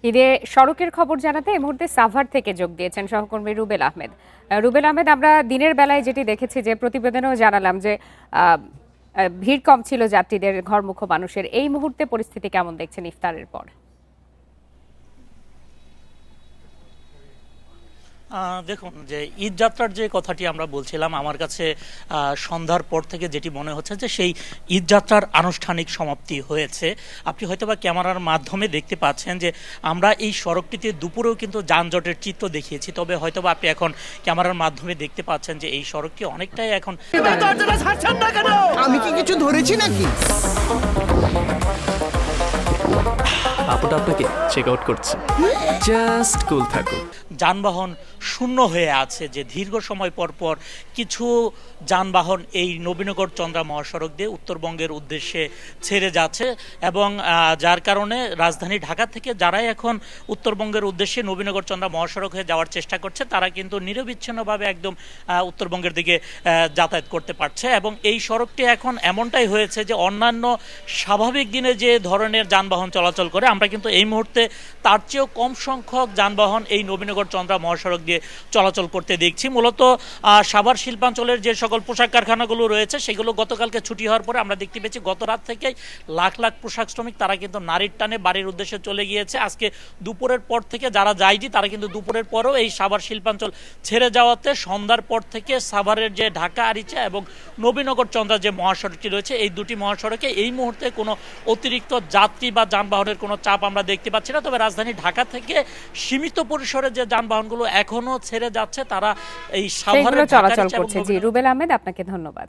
ঈদে সড়কের খবর জানাতে এই মুহূর্তে সাভার থেকে যোগ দিয়েছেন সহকর্মী রুবেল আহমেদ। রুবেল আহমেদ, আমরা দিনের বেলায় যেটি দেখেছি যে প্রতিবেদনেও জানালাম যে আহ, ভিড় কম ছিল যাত্রীদের, ঘরমুখো মানুষের। এই মুহূর্তে পরিস্থিতি কেমন দেখছেন ইফতারের পর? দেখুন, যে ঈদ যাত্রার যে কথাটি আমরা বলছিলাম, আমার কাছে সন্ধ্যার পর থেকে যেটি মনে হচ্ছে যে সেই ঈদ যাত্রার আনুষ্ঠানিক সমাপ্তি হয়েছে। আপনি হয়তোবা ক্যামেরার মাধ্যমে দেখতে পাচ্ছেন যে আমরা এই সড়কটিতে দুপুরেও কিন্তু যানজটের চিত্র দেখিয়েছি, তবে হয়তোবা আপনি এখন ক্যামেরার মাধ্যমে দেখতে পাচ্ছেন যে এই সড়কটি অনেকটাই এখন। আমি কি কিছু ধরেছি নাকি? আপুটা আপনাকে চেক আউট করছে, জাস্ট কুল থাকুন। যানবাহন শূন্য হয়ে আছে, যে দীর্ঘ সময় পর পর কিছু যানবাহন এই নবীনগর চন্দ্রা মহাসড়ক দিয়ে উত্তরবঙ্গের উদ্দেশ্যে ছেড়ে যাচ্ছে, এবং যার কারণে রাজধানী ঢাকা থেকে যারাই এখন উত্তরবঙ্গের উদ্দেশ্যে নবীনগর চন্দ্রা মহাসড়ক হয়ে যাওয়ার চেষ্টা করছে, তারা কিন্তু নিরবিচ্ছিন্নভাবে একদম উত্তরবঙ্গের দিকে যাতায়াত করতে পারছে। এবং এই সড়কটি এখন এমনটাই হয়েছে যে অন্যান্য স্বাভাবিক দিনে যে ধরনের যানবাহন চলাচল করে, আমরা কিন্তু এই মুহূর্তে তার চেয়েও কম সংখ্যক যানবাহন এই নবীনগর চন্দ্রা মহাসড়ক দিয়ে চলাচল করতে দেখছি। মূলত সাভার শিল্পাঞ্চলের যে সকল পোশাক কারখানাগুলো রয়েছে সেগুলো গতকালকে ছুটি হওয়ার পরে আমরা দেখতে পেয়েছি গত রাত থেকেই লাখ লাখ পোশাক শ্রমিক তারা কিন্তু নারীর টানে বাড়ির উদ্দেশ্যে চলে গিয়েছে। আজকে দুপুরের পর থেকে যারা যায়নি তারা কিন্তু দুপুরের পরেও এই সাভার শিল্পাঞ্চল ছেড়ে যাওয়াতে সন্ধ্যার পর থেকে সাভারের যে ঢাকা আরিচা এবং নবীনগর চন্দ্রা যে মহাসড়কটি রয়েছে, এই দুটি মহাসড়কে এই মুহূর্তে কোনো অতিরিক্ত যাত্রী বা যানবাহনের কোনো চাপ আমরা দেখতে পাচ্ছি না। তবে রাজধানী ঢাকা থেকে সীমিত পরিসরে যে যানবাহনগুলো এখনো ছেড়ে যাচ্ছে, তারা এই সাভারে চলাচল করছে। জি, রুবেল আহমেদ, আপনাকে ধন্যবাদ।